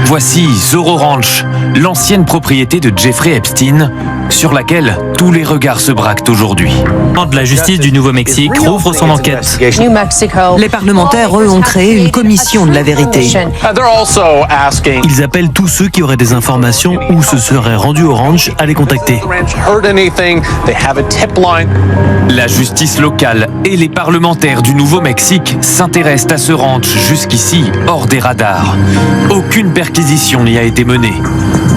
Voici Zorro Ranch, l'ancienne propriété de Jeffrey Epstein, sur laquelle tous les regards se braquent aujourd'hui. De la justice du Nouveau-Mexique rouvre son enquête. Les parlementaires, eux, ont créé une commission de la vérité. Ils appellent tous ceux qui auraient des informations ou se seraient rendus au ranch à les contacter. La justice locale et les parlementaires du Nouveau-Mexique s'intéressent à ce ranch jusqu'ici hors des radars. Aucune perquisition n'y a été menée.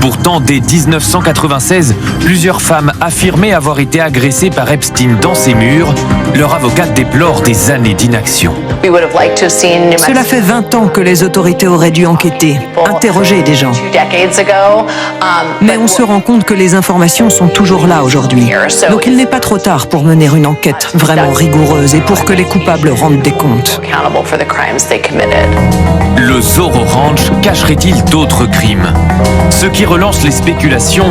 Pourtant, dès 1996, plusieurs femmes affirmaient avoir été agressées par Epstein dans ses murs. Leur avocate déplore des années d'inaction. Cela fait 20 ans que les autorités auraient dû enquêter, interroger des gens. Mais on se rend compte que les informations sont toujours là aujourd'hui. Donc il n'est pas trop tard pour mener une enquête vraiment rigoureuse et pour que les coupables rendent des comptes. Le Zorro Ranch cacherait-il d'autres crimes? Ce qui relance les spéculations,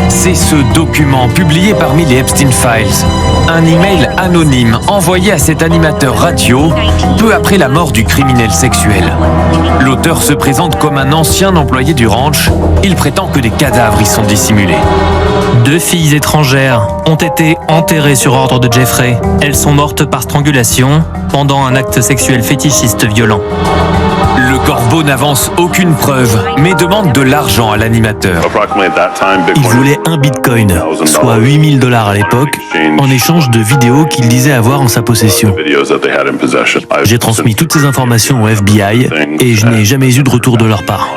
c'est ce document publié parmi les Epstein Files. Un email anonyme envoyé à cet animateur radio peu après la mort du criminel sexuel. L'auteur se présente comme un ancien employé du ranch. Il prétend que des cadavres y sont dissimulés. 2 filles étrangères ont été enterrées sur ordre de Jeffrey. Elles sont mortes par strangulation pendant un acte sexuel fétichiste violent. Le corbeau n'avance aucune preuve, mais demande de l'argent à l'animateur. Il voulait un bitcoin, soit $8 000 à l'époque, en échange de vidéos qu'il disait avoir en sa possession. J'ai transmis toutes ces informations au FBI et je n'ai jamais eu de retour de leur part.